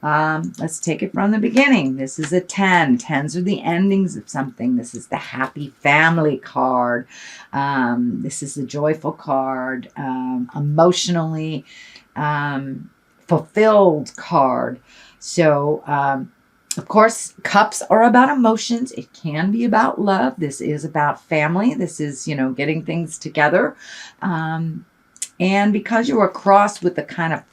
Let's take it from the beginning. This is a 10. 10s are the endings of something. This is the happy family card. This is the joyful card. Emotionally fulfilled card. So, of course, cups are about emotions. It can be about love. This is about family. This is, getting things together. And because you are crossed with the kind of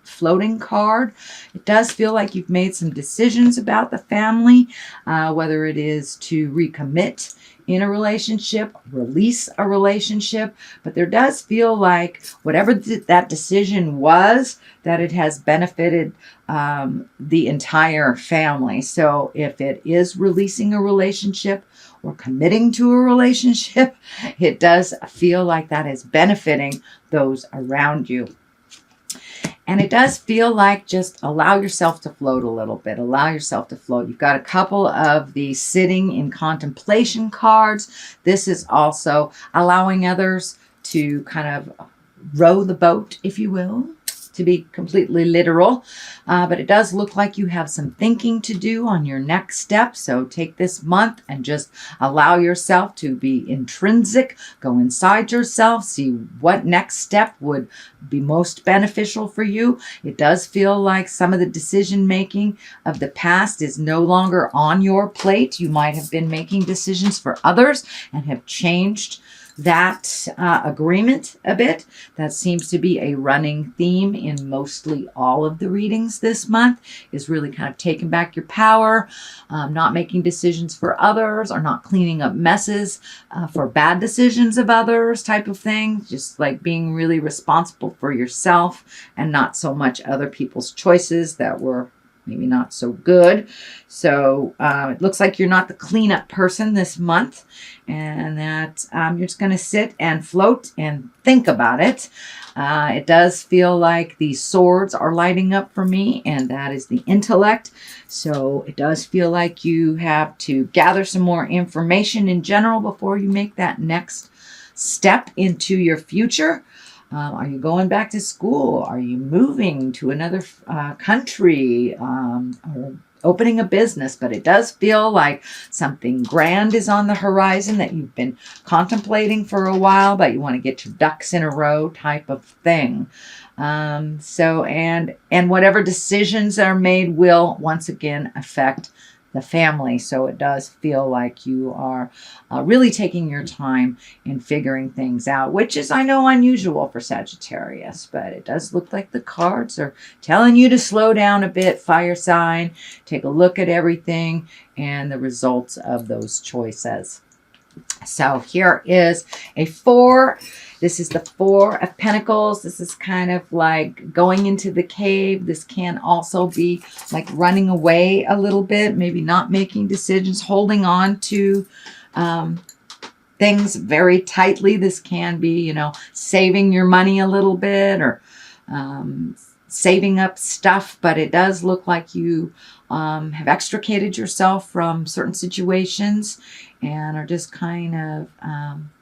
floating card, it does feel like you've made some decisions about the family, whether it is to recommit in a relationship, release a relationship. But there does feel like whatever that decision was, that it has benefited the entire family. So if it is releasing a relationship or committing to a relationship, it does feel like that is benefiting those around you. And it does feel like just allow yourself to float a little bit. Allow yourself to float. You've got a couple of the sitting in contemplation cards. This is also allowing others to kind of row the boat, if you will, to be completely literal. But it does look like you have some thinking to do on your next step. So take this month and just allow yourself to be intrinsic. Go inside yourself. See what next step would be most beneficial for you. It does feel like some of the decision making of the past is no longer on your plate. You might have been making decisions for others and have changed that agreement a bit. That seems to be a running theme in mostly all of the readings this month, is really kind of taking back your power, not making decisions for others, or not cleaning up messes for bad decisions of others type of thing. Just like being really responsible for yourself and not so much other people's choices that were maybe not so good. So it looks like you're not the cleanup person this month, and that you're just going to sit and float and think about it. It does feel like the swords are lighting up for me, and that is the intellect. So it does feel like you have to gather some more information in general before you make that next step into your future. Are you going back to school? Are you moving to another country? Or opening a business? But it does feel like something grand is on the horizon that you've been contemplating for a while, but you want to get your ducks in a row type of thing. And whatever decisions are made will once again affect the family. So it does feel like you are really taking your time in figuring things out, which is, I know, unusual for Sagittarius, but it does look like the cards are telling you to slow down a bit, fire sign, take a look at everything and the results of those choices. So here is a 4. This is the 4 of Pentacles. This is kind of like going into the cave. This can also be like running away a little bit, maybe not making decisions, holding on to things very tightly. This can be, saving your money a little bit, or saving up stuff, but it does look like you have extricated yourself from certain situations and are just kind of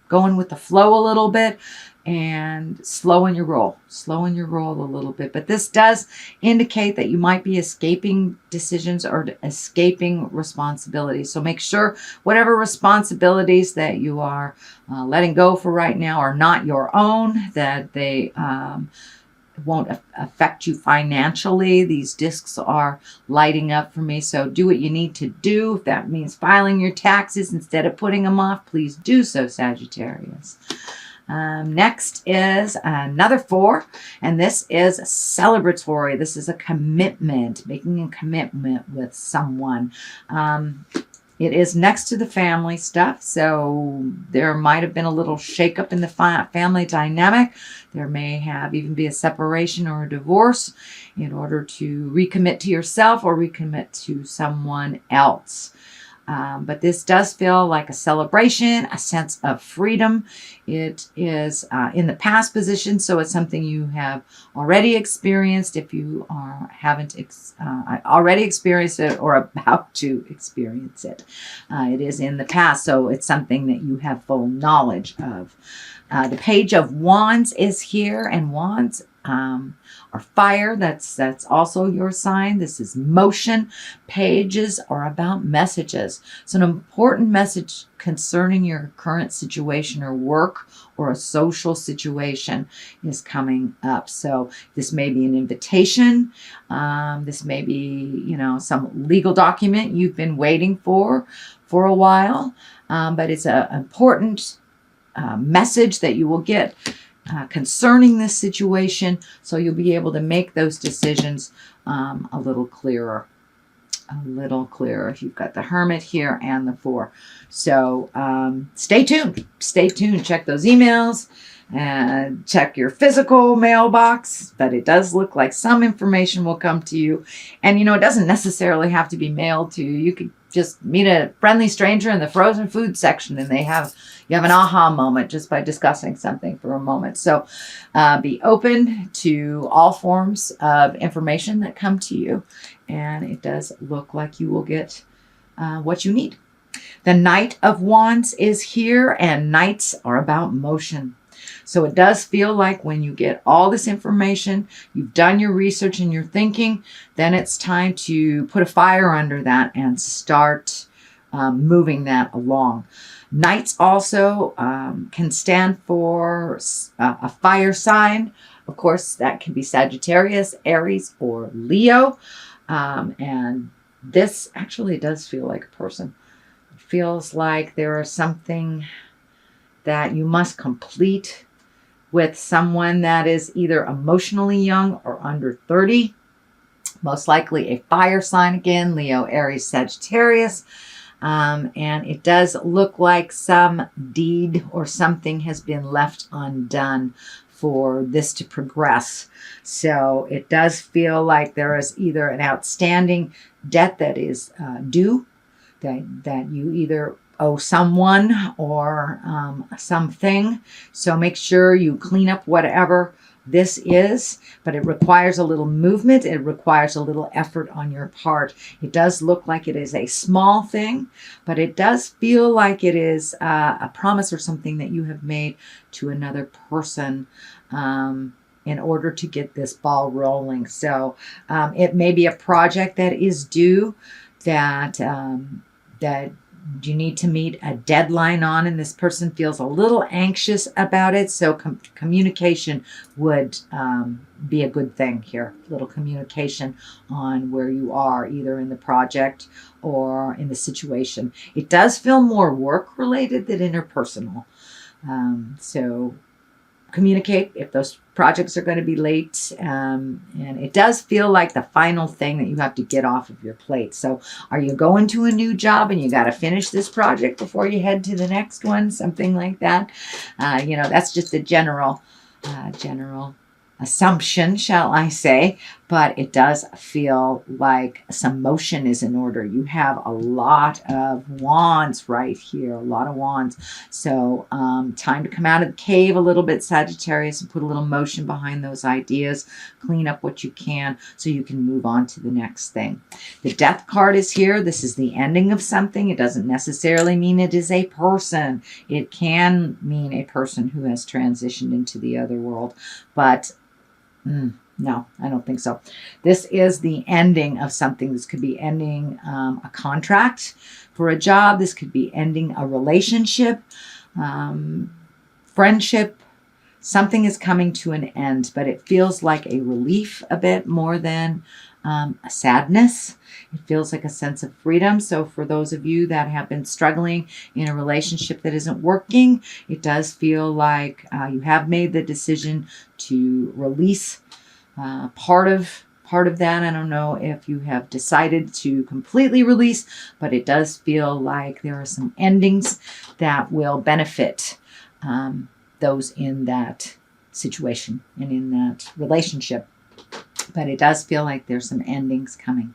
going with the flow a little bit and slowing your roll a little bit. But this does indicate that you might be escaping decisions or escaping responsibilities. So make sure whatever responsibilities that you are letting go for right now are not your own, that they won't affect you financially. These discs are lighting up for me. So do what you need to do. If that means filing your taxes instead of putting them off, please do so, Sagittarius. Next is another 4, and this is celebratory. This is a commitment, making a commitment with someone. It is next to the family stuff, so there might have been a little shakeup in the family dynamic. There may have even be a separation or a divorce in order to recommit to yourself or recommit to someone else. But this does feel like a celebration, a sense of freedom. It is in the past position, so it's something you have already experienced. If you haven't already experienced it or about to experience it, it is in the past, so it's something that you have full knowledge of. The Page of Wands is here, and Wands Or fire, that's also your sign. This is motion. Pages are about messages. So an important message concerning your current situation or work or a social situation is coming up. So this may be an invitation. This may be, some legal document you've been waiting for a while. But it's an important message that you will get concerning this situation, so you'll be able to make those decisions a little clearer. If you've got the Hermit here and the Four. So stay tuned. Check those emails and check your physical mailbox. But it does look like some information will come to you. And, it doesn't necessarily have to be mailed to you. You could just meet a friendly stranger in the frozen food section and you have an aha moment just by discussing something for a moment. So be open to all forms of information that come to you. And it does look like you will get what you need. The Knight of Wands is here, and knights are about motion. So it does feel like when you get all this information, you've done your research and your thinking, then it's time to put a fire under that and start moving that along. Knights also can stand for a fire sign. Of course, that can be Sagittarius, Aries, or Leo. And this actually does feel like a person. It feels like there is something that you must complete with someone that is either emotionally young or under 30. Most likely a fire sign again, Leo, Aries, Sagittarius. And it does look like some deed or something has been left undone for this to progress. So it does feel like there is either an outstanding debt that is due, that you either owe someone or something. So make sure you clean up whatever this is, but it requires a little movement. It requires a little effort on your part. It does look like it is a small thing, but it does feel like it is a promise or something that you have made to another person in order to get this ball rolling. So it may be a project that is due that you need to meet a deadline on, and this person feels a little anxious about it. So communication would be a good thing here. A little communication on where you are, either in the project or in the situation. It does feel more work related than interpersonal. So communicate if those projects are going to be late. And it does feel like the final thing that you have to get off of your plate. So are you going to a new job and you got to finish this project before you head to the next one? Something like that. That's just a general assumption, shall I say, but it does feel like some motion is in order. You have a lot of wands right here, a lot of wands. So time to come out of the cave a little bit, Sagittarius, and put a little motion behind those ideas. Clean up what you can so you can move on to the next thing. The Death card is here. This is the ending of something. It doesn't necessarily mean it is a person. It can mean a person who has transitioned into the other world, but no, I don't think so. This is the ending of something. This could be ending a contract for a job. This could be ending a relationship, friendship. Something is coming to an end, but it feels like a relief a bit more than a sadness. It feels like a sense of freedom. So for those of you that have been struggling in a relationship that isn't working, it does feel like you have made the decision to release part of that. I don't know if you have decided to completely release, but it does feel like there are some endings that will benefit those in that situation and in that relationship. But it does feel like there's some endings coming,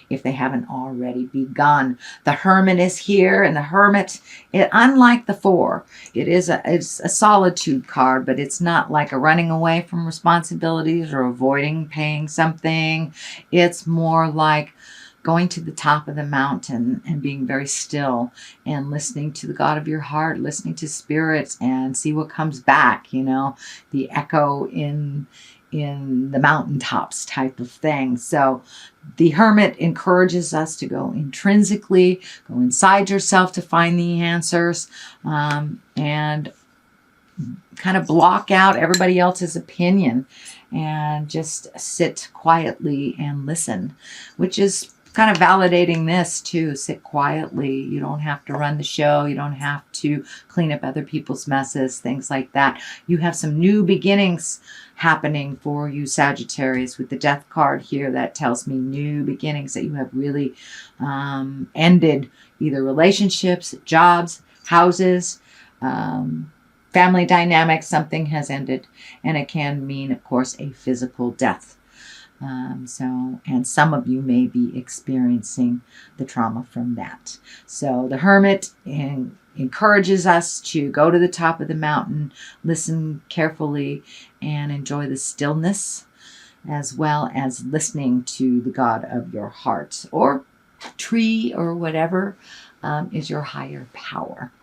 if they haven't already begun. The Hermit is here, and the Hermit, unlike the Four, it's a solitude card, but it's not like a running away from responsibilities or avoiding paying something. It's more like going to the top of the mountain and being very still and listening to the God of your heart, listening to spirits, and see what comes back. The echo in in the mountaintops type of thing. So the Hermit encourages us to go intrinsically, go inside yourself to find the answers, and kind of block out everybody else's opinion and just sit quietly and listen, which is kind of validating this too. Sit quietly. You don't have to run the show. You don't have to clean up other people's messes, things like that. You have some new beginnings happening for you, Sagittarius, with the Death card here. That tells me new beginnings, that you have really ended either relationships, jobs, houses, family dynamics. Something has ended, and it can mean, of course, a physical death. And some of you may be experiencing the trauma from that. So the Hermit encourages us to go to the top of the mountain, listen carefully, and enjoy the stillness, as well as listening to the God of your heart, or tree, or whatever is your higher power.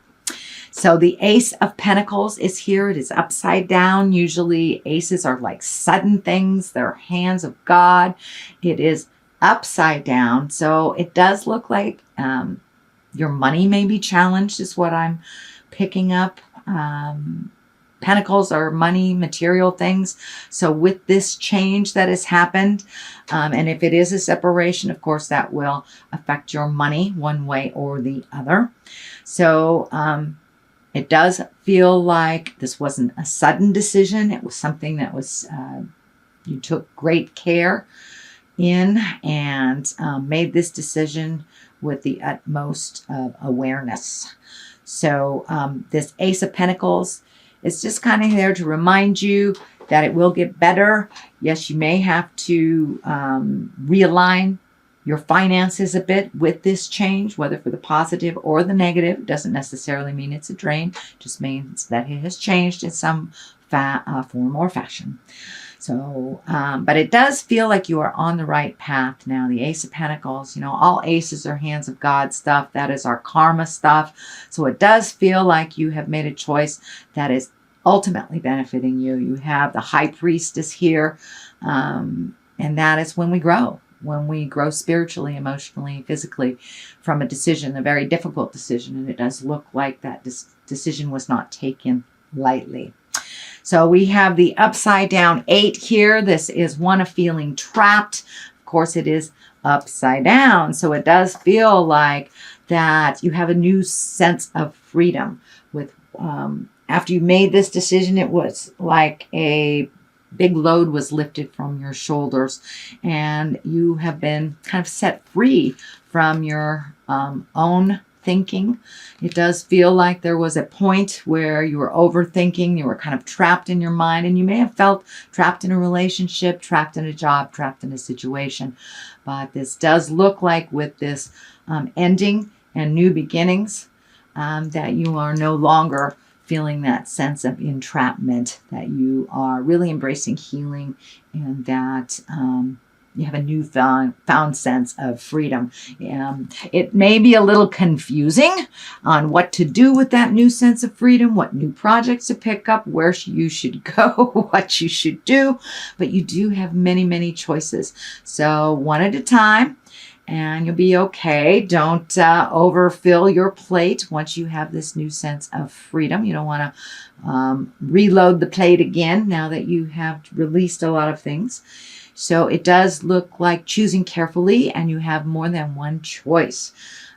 So the Ace of Pentacles is here. It is upside down. Usually aces are like sudden things. They're hands of God. It is upside down. So it does look like your money may be challenged, is what I'm picking up. Pentacles are money, material things. So with this change that has happened, and if it is a separation, of course, that will affect your money one way or the other. So it does feel like this wasn't a sudden decision. It was something that was you took great care in, and made this decision with the utmost of awareness. So this Ace of Pentacles is just kind of there to remind you that it will get better. Yes, you may have to realign your finances a bit with this change, whether for the positive or the negative. It doesn't necessarily mean it's a drain. It just means that it has changed in some form or fashion. So, but it does feel like you are on the right path now. The Ace of Pentacles, all aces are hands of God stuff. That is our karma stuff. So it does feel like you have made a choice that is ultimately benefiting you. You have the High Priestess here, and that is when we grow. When we grow spiritually, emotionally, physically from a decision, a very difficult decision. And it does look like that decision was not taken lightly. So we have the upside down 8 here. This is one of feeling trapped. Of course, it is upside down. So it does feel like that you have a new sense of freedom. With after you made this decision, it was like a big load was lifted from your shoulders, and you have been kind of set free from your own thinking. It does feel like there was a point where you were overthinking, you were kind of trapped in your mind, and you may have felt trapped in a relationship, trapped in a job, trapped in a situation. But this does look like with this ending and new beginnings, that you are no longer feeling that sense of entrapment, that you are really embracing healing, and that you have a newfound sense of freedom. It may be a little confusing on what to do with that new sense of freedom, what new projects to pick up, where you should go, what you should do, but you do have many, many choices. So one at a time, and you'll be okay. Don't overfill your plate once you have this new sense of freedom. You don't want to reload the plate again now that you have released a lot of things. So it does look like choosing carefully, and you have more than one choice.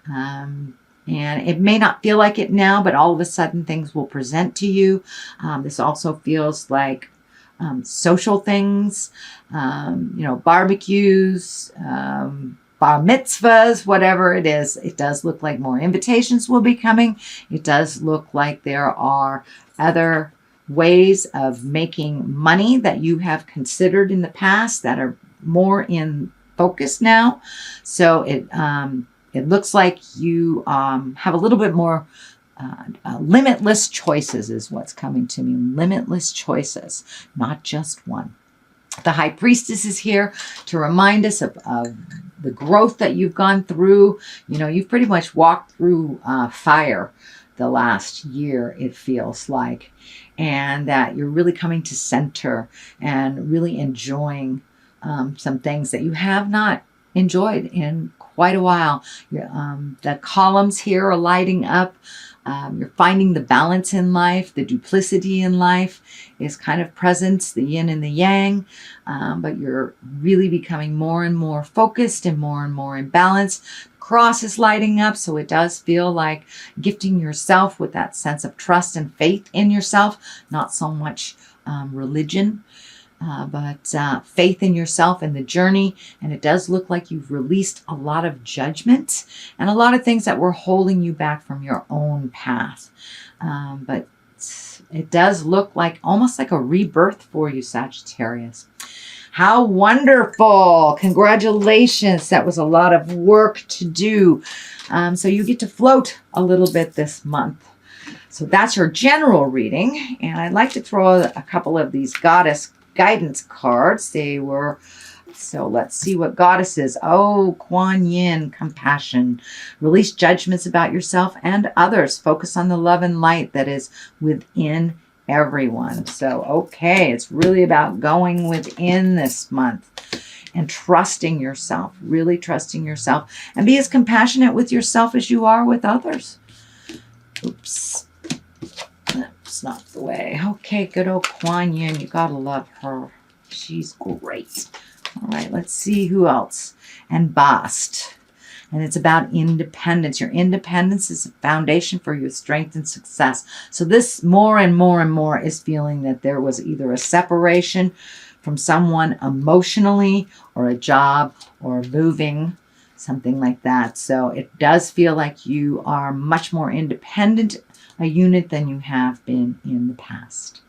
And it may not feel like it now, but all of a sudden things will present to you. This also feels like social things, barbecues, bar mitzvahs, whatever it is. It does look like more invitations will be coming. It does look like there are other ways of making money that you have considered in the past that are more in focus now. So it looks like you have a little bit more limitless choices is what's coming to me. Limitless choices, not just one. The High Priestess is here to remind us of the growth that you've gone through. You've pretty much walked through fire. the last year, it feels like, and that you're really coming to center and really enjoying some things that you have not enjoyed in quite a while. The columns here are lighting up. You're finding the balance in life, the duplicity in life is kind of present, the yin and the yang, but you're really becoming more and more focused and more in balance. Cross is lighting up, so it does feel like gifting yourself with that sense of trust and faith in yourself, not so much religion. But faith in yourself and the journey. And it does look like you've released a lot of judgment and a lot of things that were holding you back from your own path. But it does look like almost like a rebirth for you, Sagittarius. How wonderful. Congratulations. That was a lot of work to do. So you get to float a little bit this month. So that's your general reading. And I'd like to throw a couple of these goddess guidance cards. So let's see what goddesses. Oh, Kuan Yin, compassion. Release judgments about yourself and others. Focus on the love and light that is within everyone. So, okay, it's really about going within this month and trusting yourself, really trusting yourself, and be as compassionate with yourself as you are with others. Oops. That's not the way. Okay, good old Kuan Yin. You gotta love her. She's great. All right, let's see who else. And Bast. And it's about independence. Your independence is a foundation for your strength and success. So this more and more is feeling that there was either a separation from someone emotionally or a job or moving, something like that. So it does feel like you are much more independent a unit than you have been in the past.